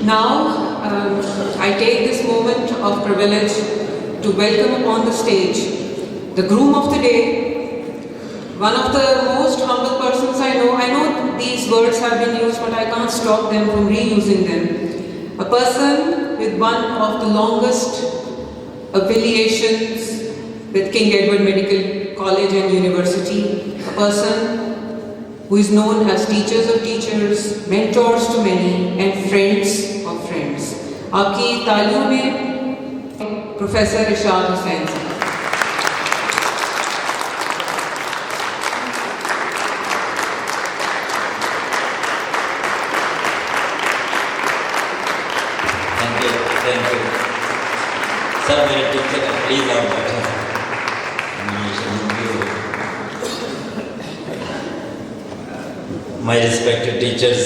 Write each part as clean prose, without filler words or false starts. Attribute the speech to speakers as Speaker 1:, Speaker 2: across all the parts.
Speaker 1: Now, I take this moment of privilege to welcome upon the stage the groom of the day, one of the most humble persons I know. I know these words have been used, but I can't stop them from reusing them. A person with one of the longest affiliations with King Edward Medical College and University, a person who is known as teachers of teachers, mentors to many, and friends of friends. आपकी तालियों में professor इरशाद हुसैन साहब.
Speaker 2: Thank you. Sir मेरे teacher please आओ बैठे. My respected teachers,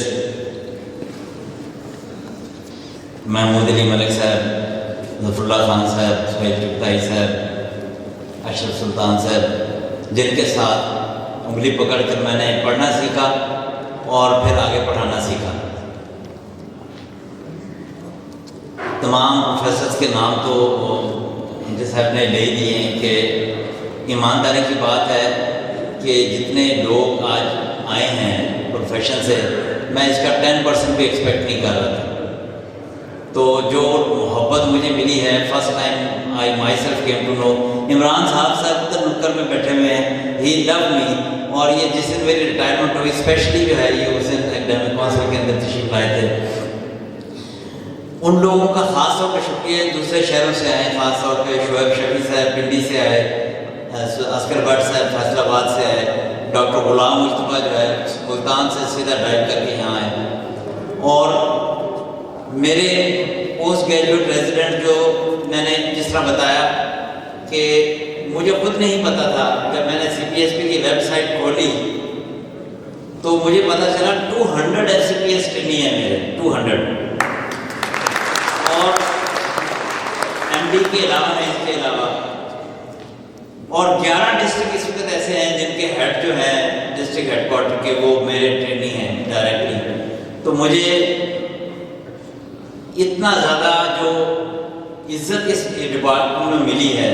Speaker 2: Mahmood Ali Malik साहब, ज़फ़रुल्लाह खान साहब, सुहेल चुगताई साहब, अशरफ सुल्तान साहब, जिनके साथ उंगली पकड़कर मैंने पढ़ना सीखा और फिर आगे पढ़ाना सीखा. तमाम प्रोफेसर्स के नाम तो मुझे साहब ने ले दिए हैं कि ईमानदारी की बात है कि जितने लोग आज आए हैं प्रोफेशन से, मैं इसका 10% भी एक्सपेक्ट नहीं कर रहा था. तो जो मोहब्बत मुझे मिली है, first time I myself came to know. Imran sahab तो नुक्कर में बैठे हुए हैं, ही लव मी. और ये जिस दिन मेरी रिटायरमेंट हुई, स्पेशली जो है ये उस दिन एकेडमिक काउंसिल के अंदर तशरीफ लाए थे. उन लोगों का ख़ास तौर पर शुक्रिया. दूसरे शहरों से आए, ख़ास तौर पे शोएब शफी साहब पिंडी से आए, अस्कर भट्ट साहब फैसलाबाद से आए, डॉक्टर गुलाम मुस्तफ़ा जो है मुल्तान से सीधा ड्राइव करके यहाँ आए, और मेरे पोस्ट ग्रेजुएट रेजिडेंट जो मैंने जिस तरह बताया कि मुझे खुद नहीं पता था. जब मैंने CPSP की वेबसाइट खोली तो मुझे पता चला 200 FCPS ट्रेनी है मेरे, 200. और MD के अलावा है, इसके अलावा और 11 डिस्ट्रिक्ट इस वक्त ऐसे हैं जिनके हेड जो हैं डिस्ट्रिक्ट हेडक्वार्टर के, वो मेरे ट्रेनी हैं डायरेक्टली. तो मुझे इतना ज़्यादा जो इज्जत इस डिपार्टमेंट में मिली है.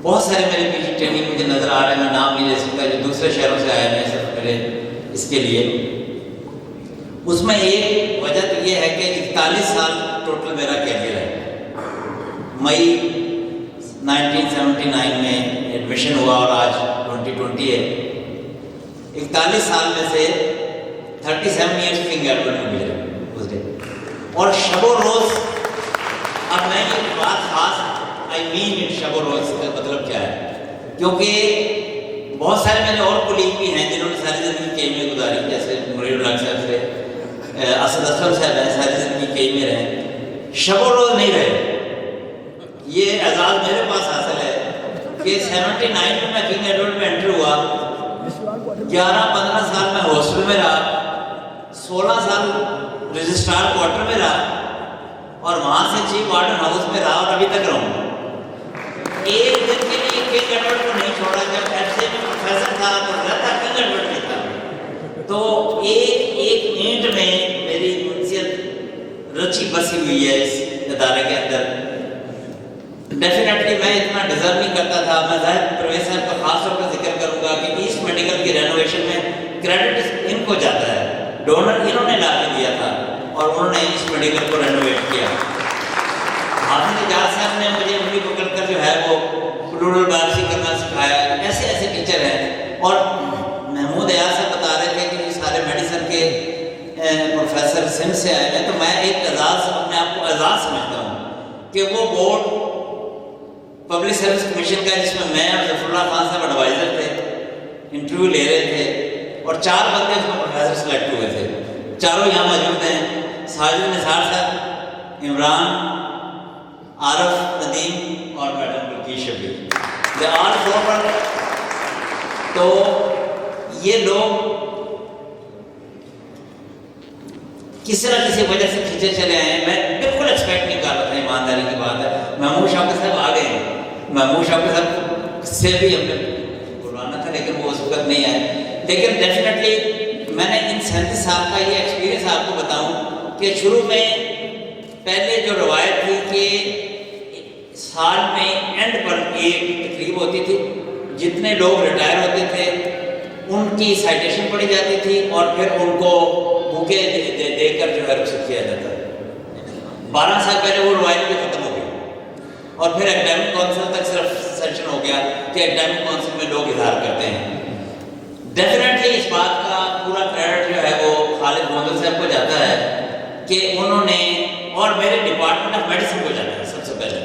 Speaker 2: बहुत सारे मेरे पीछे ट्रेनिंग मुझे नज़र आ रहे हैं, मैं नाम नहीं ले सकता, जो दूसरे शहरों से आए हैं सिर्फ मेरे इसके लिए. उसमें एक वजह तो ये है कि 41 साल टोटल मेरा कैरियर है. मई 1979 में एडमिशन हुआ और आज 2020 है. 41 साल में से 37 ईयर्स किंग एडवर्ड में गुजरे उस दिन. और शबो रोज़, अब मैं ये बात खास आई मीन इट, शबो रोज़ का मतलब क्या है, क्योंकि बहुत सारे मेरे और कोलीग भी हैं जिन्होंने सारी ज़िंदगी के में गुजारी, जैसे मुरीदुल्लाह साहब से असद असलम साहब हैं, सारी ज़िंदगी के में रहे, शबो रोज़ नहीं रहे. ये एजाज़ मेरे पास हासिल है कि 79 में मैं किंग एडवर्ड में एंटर हुआ, 11-15 साल मैं हॉस्टल में रहा, 16 साल रजिस्ट्रार क्वार्टर में रहा, और वहाँ से चीफ वार्डन हाउस में रहा और अभी तक रहूँगा. एक दिन के लिए किंग एडवर्ड को नहीं छोड़ा. जब एफसी में प्रोफेसर था तो रहता किंग एडवर्ड में था. तो एक मिनट में मेरी उनसियत रची बसी हुई है इस इदारे के अंदर. डेफिनेटली मैं इतना डिजर्व नहीं करता था. मैं ज़ाहिर परवेज़ साहब का खास तौर पर जिक्र करूँगा कि ईस्ट मेडिकल की रेनोवेशन में क्रेडिट इनको जाता है. डोनर इन्होंने ला के दिया था और उन्होंने ईस्ट मेडिकल को रेनोवेट किया. हाफिज़ इजाज़ साहब ने मुझे उंगली पकड़कर जो है वो प्लूरल बारसी करना सिखाया. ऐसे ऐसे टीचर हैं. और महमूद अयाज साहब बता रहे थे कि सारे मेडिसिन के प्रोफेसर सिंध से आए हैं. तो मैं एक एजाज़, अपने आप को एजाज़ समझता हूँ कि वो बोर्ड पब्लिक सर्विस कमीशन का जिसमें मैं और ज़फ़रुल्लाह खान साहब एडवाइज़र थे, इंटरव्यू ले रहे थे, और 4 बंदे उसमें प्रोफेसर सेलेक्ट हुए थे. चारों यहाँ मौजूद हैं, साजिद निसार साहब, इमरान, आरफ नदीम और मैडम बल्कीश शबीर. दे आल फॉरवर्ड. तो ये लोग किसी न किसी वजह से खींचे चले आए हैं. मैं बिल्कुल एक्सपेक्ट नहीं कर रहा था, ईमानदारी की बात है. महमूद शौकत साहब आ गए हैं. महमूद शौकत साहब से भी हमने बुलवाना था लेकिन वो उस वक्त नहीं आए. लेकिन डेफिनेटली मैंने इन 37 साल का ये एक्सपीरियंस आपको बताऊं کہ شروع میں پہلے جو روایت تھی کہ سال میں اینڈ پر ایک تقریب ہوتی تھی، جتنے لوگ ریٹائر ہوتے تھے ان کی سائٹیشن پڑھی جاتی تھی اور پھر ان کو بوکے دے کر جو ہے رخصت کیا جاتا ہے۔ 12 سال پہلے وہ روایت بھی ختم ہو گئی اور پھر اکیڈمک کونسل تک صرف سیشن ہو گیا کہ اکیڈمک کونسل میں لوگ اظہار کرتے ہیں۔ ڈیفینیٹلی اس بات کا پورا کریڈٹ جو ہے وہ خالد گوندل صاحب کو جاتا ہے کہ انہوں نے، اور میرے ڈپارٹمنٹ آف میڈیسن کو جاتا ہے سب سے پہلے،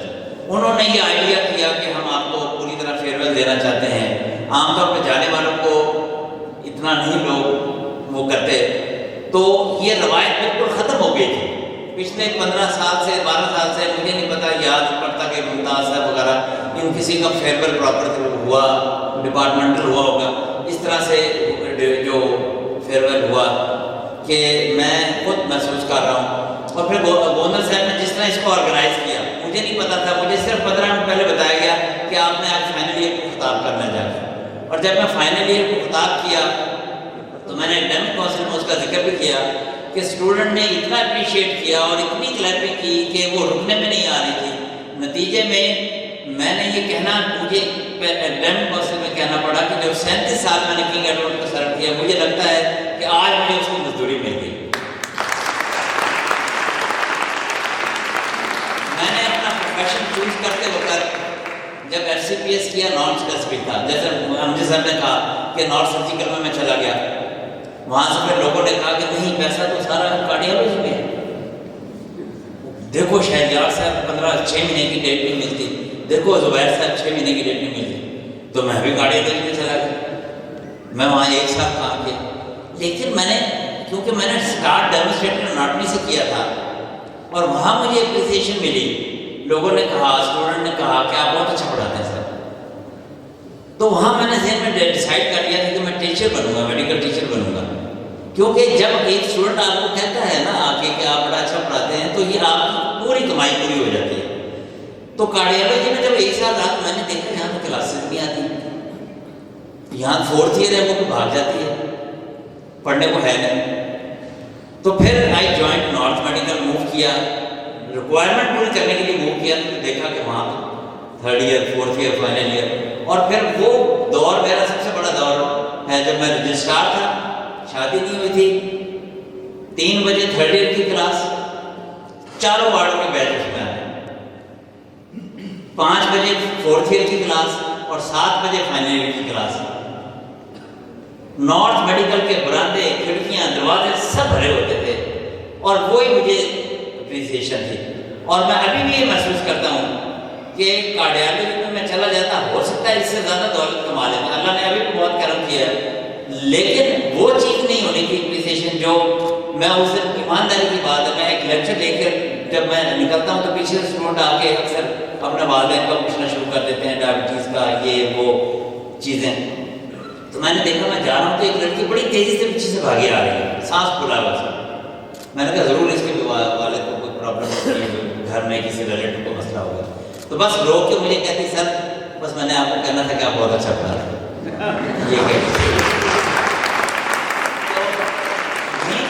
Speaker 2: انہوں نے یہ آئیڈیا کیا کہ ہم آپ کو پوری طرح فیئرویل دینا چاہتے ہیں۔ عام طور پہ جانے والوں کو اتنا نہیں لوگ وہ کرتے، تو یہ روایت بالکل ختم ہو گئی تھی۔ پچھلے 15 سال سے 12 سال سے مجھے نہیں پتا، یاد پڑتا کہ ممتاز صاحب وغیرہ ان کسی کا فیئرویل پراپر ہوا، ڈپارٹمنٹل ہوا ہوگا، اس طرح سے جو فیئرویل ہوا کہ میں خود محسوس کر رہا ہوں۔ اور پھر گوندل صاحب نے جس طرح اس کو آرگنائز کیا، مجھے نہیں پتا تھا، مجھے صرف 15 منٹ پہلے بتایا گیا کہ آپ نے آج فائنل ایئر کو خطاب کرنا چاہتے ہیں۔ اور جب میں فائنل ایئر کو خطاب کیا تو میں نے اکیڈمک کونسل میں اس کا ذکر بھی کیا کہ اسٹوڈنٹ نے اتنا اپریشیٹ کیا اور اتنی کلیپنگ کی کہ وہ رکنے میں نہیں آ رہی تھی۔ نتیجے میں نے یہ کہنا، مجھے اکیڈمک کونسل میں کہنا پڑا کہ جب 37 سال میں نے کنگ ایڈورڈ کو سرو کیا، مجھے لگتا ہے کہ آج مجھے اس کی مزدوری مل گئی۔ میں نے اپنا پروفیشن چوز کرتے وقت جب ایف سی پی ایس کیا، نان اسپیسیفک تھا، جیسے مجھے صاحب نے کہا کہ نان سرجیکل میں چلا گیا، وہاں سے پھر لوگوں نے کہا کہ نہیں، پیسہ تو سارا کارڈیالوجی میں ہے۔ دیکھو شہریار صاحب 6 مہینے کی ڈیٹ نہیں ملتی، دیکھو زبیر صاحب 6 مہینے کی ڈیٹ نہیں ملتی، تو میں بھی کارڈیالوجی میں چلا گیا۔ میں وہاں ایک ساتھ کام کیا، لیکن میں نے، کیونکہ میں نے اسٹارٹ ڈیمونسٹریٹر اناٹمی سے کیا تھا اور وہاں مجھے اپریسیشن ملی، لوگوں نے کہا، اسٹوڈنٹ نے کہا کہ آپ بہت اچھا پڑھاتے ہیں سر، تو وہاں میں نے ذہن میں ڈیسائیڈ کر لیا تھا کہ میں ٹیچر بنوں گا، میڈیکل ٹیچر بنوں گا، کیونکہ جب ایک اسٹوڈنٹ آپ کو کہتا ہے نا آ کے کہ آپ بڑا اچھا پڑھاتے ہیں تو یہ آپ کی پوری کمائی پوری ہو جاتی ہے۔ تو کارڈیالوجی میں جب 1 سال رہا میں نے دیکھا یہاں تو کلاسز نہیں آتی، یہاں 4th ایئر ہے وہ تو بھاگ جاتی ہے، پڑھنے کو ہے نہیں۔ تو پھر آئی جوائنٹ نارتھ میڈیکل، موو کیا، ریکوائرمنٹ پوری کرنے کے لیے موو کیا، تو دیکھا کہ وہاں 3rd year 4th year final year, اور پھر وہ دور میرا سب سے بڑا دور ہے جب میں رجسٹرار تھا، شادی نہیں ہوئی تھی، 3 بجے 3rd ایئر کی کلاس، چاروں وارڈوں کے بیچ اس میں آئے، 5 بجے 4th ایئر کی کلاس اور 7 بجے فائنل ایئر کی کلاس۔ نارتھ میڈیکل کے برآمدے، کھڑکیاں، دروازے سب بھرے ہوتے تھے اور وہی مجھے اپریسیشن تھی۔ اور میں ابھی بھی یہ محسوس کرتا ہوں کہ کارڈیالوجی میں چلا جاتا، ہو سکتا ہے اس سے زیادہ دولت کما لیتا، اللہ نے ابھی بھی بہت کرم کیا ہے، لیکن وہ چیز نہیں ہونی تھی اپریسیشن جو میں اس دن، ایمانداری کی بات ہے، میں ایک لیکچر لے کر جب میں نکلتا ہوں تو پیچھے سے اسٹوڈنٹ آ کے اکثر اپنے والدین کا پوچھنا شروع کر دیتے ہیں، ڈائبٹیز کا، یہ وہ چیزیں۔ تو میں نے دیکھا، میں جا رہا ہوں تو ایک لڑکی بڑی تیزی سے پیچھے سے بھاگی آ رہی ہے، سانس پھولا ہوا سا۔ میں نے کہا ضرور اس کے والد کو کوئی پرابلم ہوگی، گھر میں کسی ریلیٹو کو مسئلہ ہوگا، تو بس روک کے مجھے کہتی سر بس میں نے آپ کو کہنا تھا کہ آپ بہت اچھا پڑھا رہے ہیں، یہ کہتی۔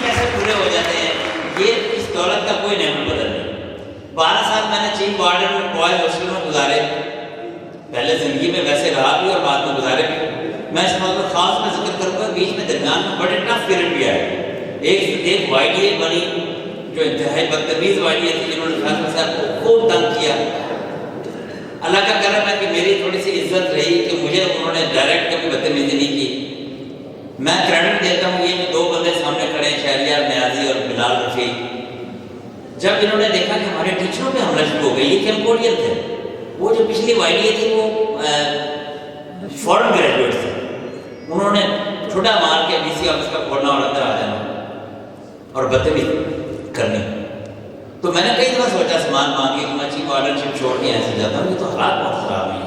Speaker 2: کیسے پورے ہو جاتے ہیں، یہ اس دولت کا کوئی نعمت بدل نہیں۔ 12 سال میں نے چیف وارڈن بوائز ہاسٹل میں گزارے، پہلے زندگی میں ویسے رہا بھی اور بعد میں گزارے بھی۔ میں اس موقع خاص میں ذکر کروں گا، بیچ میں درمیان میں بڑے ٹف پیریڈ بھی آئے۔ ایک وائی ڈی اے بنی جو انتہائی بدتمیز وائی ڈی اے تھی، جنہوں نے فیصلہ صاحب کو خوب تنگ کیا۔ اللہ کا کرم ہے کہ میری تھوڑی سی عزت رہی کہ مجھے انہوں نے ڈائریکٹ کبھی بدتمیزی نہیں کی۔ میں کریڈٹ دیتا ہوں، یہ 2 بندے سامنے کھڑے ہیں، شہریار نیازی اور بلال رفیع، جب انہوں نے دیکھا کہ ہمارے ٹیچروں پہ حملہ شروع ہو گئی، یہ کیمبوڈین تھے، وہ جو پچھلی وائی ڈی اے تھی وہ فورن گریجویٹ تھے، انہوں نے چھوٹا مار کے ڈی سی آفس کا کھولنا اور اندر آ جانا اور بدتمیزی کرنی۔ تو میں نے کئی دفعہ سوچا سامان مانگ کے کہ میں چیف وارڈن شپ چھوڑ کے ایسے جاتا ہوں، یہ تو حالات بہت خراب ہیں۔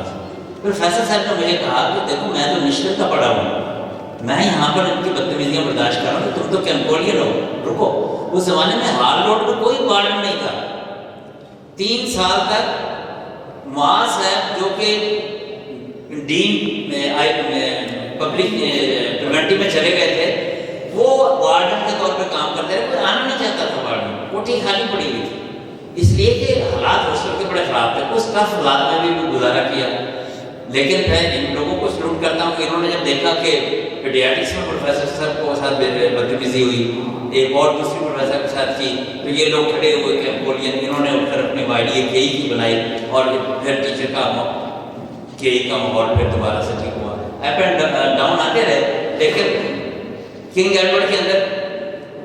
Speaker 2: پھر فیصل صاحب نے مجھے کہا کہ دیکھو میں تو نشتر کا پڑھا ہوں، میں یہاں پر ان کی بدتمیزیاں برداشت کر رہا ہوں، تم تو کیمپوڈین ہو، رکو۔ اس زمانے میں ہال روڈ پر کوئی وارڈن نہیں تھا۔ 3 سال تک معاذ صاحب جو کہ ڈین پبلک پریونٹی میں چلے گئے تھے، وہ وارڈن کے طور پہ کام کرتے رہے، کوئی آنا نہیں چاہتا تھا وارڈن، कोठी खाली पड़ी हुई थी, इसलिए कि हालात हॉस्टल के बड़े ख़राब थे। उस टफ हालात में भी गुजारा किया। लेकिन मैं इन लोगों को सलूट करता हूँ कि इन्होंने जब देखा कि पीडियाट्रिक्स में प्रोफेसर सर को साथ बदतमीजी हुई, एक और दूसरी प्रोफेसर के साथ की, तो ये लोग खड़े हुए कैंपोलियन, इन्होंने उठकर अपनी वाइडी के की बनाई और फिर टीचर का के का माहौल फिर दोबारा से ठीक हुआ। अप एंड डाउन आते रहे। लेकिन किंग एडवर्ड के अंदर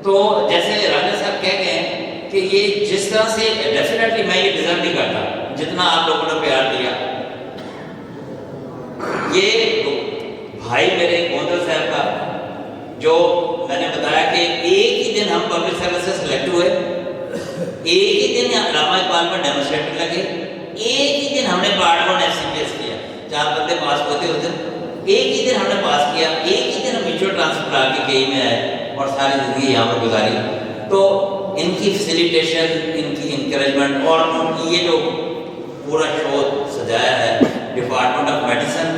Speaker 2: तो जैसे राजा साहब कह गए कि ये जिस तरह से डेफिनेटली मैं ये डिजर्व नहीं करता जितना आप लोगों ने प्यार दिया। ये भाई मेरे गोंदल साहब का, जो मैंने बताया कि एक ही दिन हम पब्लिक सर्विस से सिलेक्ट हुए, एक ही दिन अल्लामा इकबाल में डेमोस्ट्रेटर लगे, एक ही दिन हमने पार्ट 1 FCPS किया, 4 बंदे पास होते उस दिन, एक ही दिन हमने पास किया, एक ही दिन हम म्यूचुअल ट्रांसफर आके KE में आए और सारी ज़िंदगी यहाँ पर गुजारी। तो इनकी फैसिलिटेशन, इनकी इंकरेजमेंट और उनकी ये जो पूरा शो सजाया है डिपार्टमेंट ऑफ मेडिसिन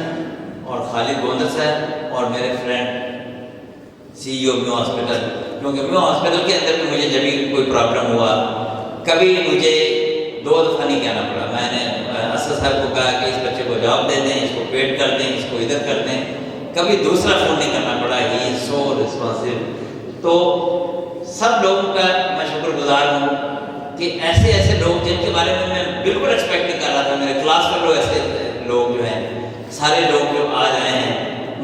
Speaker 2: और खालिद गोंदल साहब और मेरे फ्रेंड CEO म्यू हॉस्पिटल, क्योंकि म्यू हॉस्पिटल के अंदर भी मुझे जब भी कोई प्रॉब्लम हुआ, कभी मुझे 2 दफ़ा नहीं कहना पड़ा। मैंने असद साहब को कहा कि इस बच्चे को जॉब दे दें, इसको पेड कर दें, इसको इधर कर दें, कभी दूसरा फ़ोन नहीं करना पड़ा। He is so responsive. तो सब लोगों का मैं शुक्रगुजार हूँ कि ऐसे ऐसे लोग जिनके बारे में मैं बिल्कुल एक्सपेक्ट नहीं कर रहा था, मेरे क्लास में लोग ऐसे लोग जो हैं, सारे लोग जो आज आए हैं,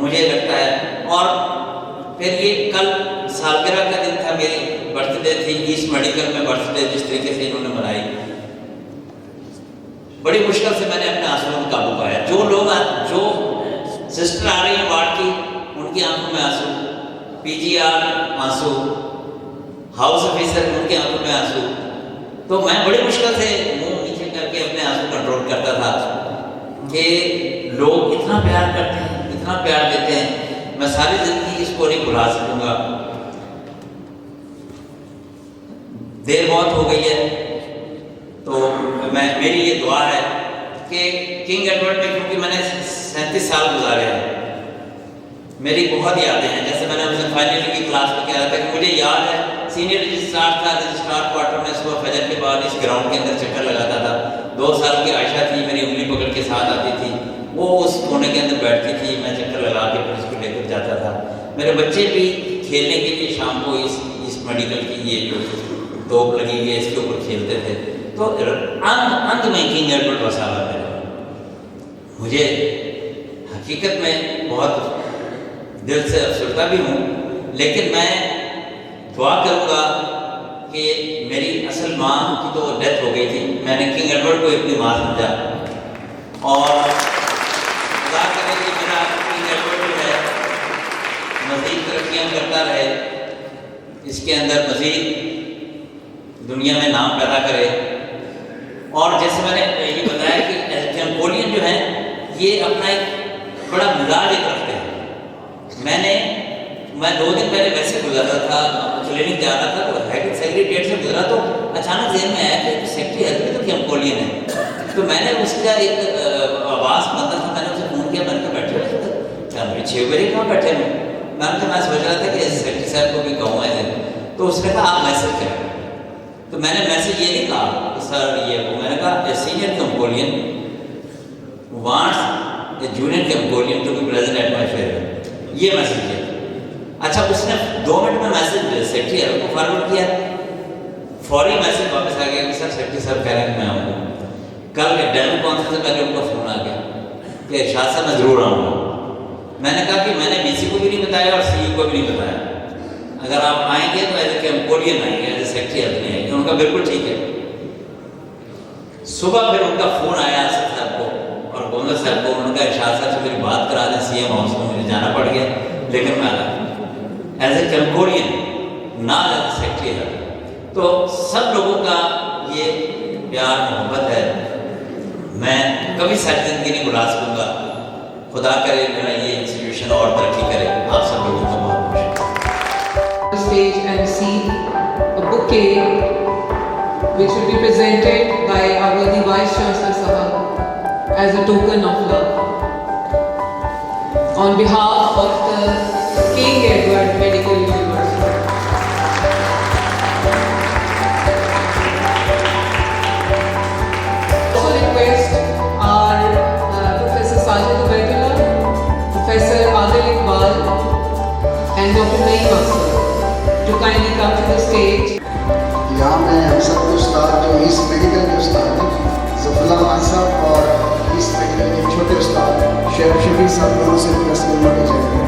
Speaker 2: मुझे लगता है। और फिर ये कल सालगिरह का दिन था, मेरी बर्थडे थी, ईस्ट मेडिकल में बर्थडे जिस तरीके से इन्होंने मनाई, बड़ी मुश्किल से मैंने अपने आंसुओं में काबू पाया। जो लोग जो सिस्टर आ रही हैं वार्ड की, उनकी आंखों में आंसू, PGR आंसू, हाउस ऑफिसर उनके आंखों में आंसू। तो मैं बड़ी मुश्किल से मुंह नीचे करके अपने आंसू कंट्रोल करता था कि लोग इतना प्यार करते हैं, इतना प्यार देते हैं, मैं सारी जिंदगी इसको नहीं भुला सकूंगा। देर बहुत हो गई है, तो मेरी ये दुआ है कि किंग एडवर्ड में, क्योंकि मैंने 37 साल गुजारे हैं, मेरी बहुत यादें हैं। जैसे मैंने उसे फाइनल की क्लास में कह रहा था कि मुझे याद है सीनियर रजिस्ट्रार था, रजिस्ट्रार क्वार्टर में सुबह फजर के बाद इस ग्राउंड के अंदर चक्कर लगाता था। 2 साल की आयशा थी, मेरी उंगली पकड़ के साथ आती थी, वो उस कोने के अंदर बैठती थी, मैं चक्कर लगा के फिर उसको लेकर जाता था। मेरे बच्चे भी खेलने के लिए शाम को इस मेडिकल की ये जो तोप लगी हुई है इसके ऊपर खेलते थे। तो अंत में किंग एडवर्ड बसा हुआ मेरा। मुझे हकीकत में बहुत दिल से अफसरदा भी हूँ, लेकिन मैं दुआ करूँगा कि मेरी असल माँ की तो डेथ हो गई थी, मैंने किंग एडवर्ड को अपनी माँ समझा, और दुआ करें कि मेरा किंग एडवर्ड जो है मज़ीद तरक्कियाँ करता रहे, इसके अंदर मज़ीद दुनिया में नाम पैदा करे। और जैसे मैंने ये बताया कि कैंपोलियन जो है ये अपना एक बड़ा मिजाज एक रखते हैं। मैं 2 दिन पहले वैसे गुजरा था, क्लिनिक जा रहा था, तो हेड सेक्रेटरीट से गुजरा, तो अचानक ज़हन में आया कि सेक्रेटरी हेल्थ तो कैंपोलियन है। तो मैंने उसका एक आवाज़ बनता था, मैंने उसे फ़ोन किया, मैंने कहा बैठे हुए क्या मेरे 6 बजे कहाँ बैठे हैं? मैं सोच रहा था कि सेक्रेटरी साहब को भी कहूँ ऐसे, तो उसने कहा आप मैसेज करें। तो मैंने मैसेज ये नहीं कहा सर ये वो, मैंने कहा a senior campolian wants a junior campolian to be present at my farewell, ये मैसेज किया। अच्छा, उसने 2 मिनट में मैसेज सेक्रेटरी साहब को फॉरवर्ड किया, फौरी मैसेज वापस आ गया कि सर सेक्रेटरी साहब कह रहे हैं कि मैं आऊँगा। कल के डेमो कॉन्फ्रेंस से पहले उनका फ़ोन आ गया कि इरशाद साहब मैं ज़रूर आऊँगा। मैंने कहा कि मैंने BC को भी नहीं बताया और CEO को भी नहीं बताया, अगर आप आएंगे तो एज ए कैंपोलियन आएंगे, एज ए सेक्रेटरी हेल्थ नहीं आएंगे। उनका बिल्कुल ठीक है। सुबह फिर उनका फ़ोन आया असद साहब को और गोंदल साहब को, उनका इरशाद साहब से मेरी बात करा दें CM हाउस में, मुझे जाना पड़ गया, लेकिन मैं आया एज ए कैंपोलियन, ना एज ए सेक्रेटरी हेल्थ। तो सब लोगों का ये प्यार मोहब्बत है, मैं कभी सारी ज़िंदगी नहीं भुला सकूँगा। खुदा करे मेरा ये इंस्टीट्यूशन और तरक्की करे। आप सब लोगों को बहुत बहुत
Speaker 1: stage and receive a bouquet which will be presented by our worthy Vice Chancellor Sahab as a token of love on behalf of the King Edward Medical University. Ali Master to kindly come to the stage.
Speaker 3: यहाँ में हम सब के उस्ताद जो east medical के उस्ताद हैं ज़फ़रुल्लाह खान साहब और ईस्ट मेडिकल के छोटे उस्ताद शेख शफी साहब दोनों से 10 मिनट के जाएंगे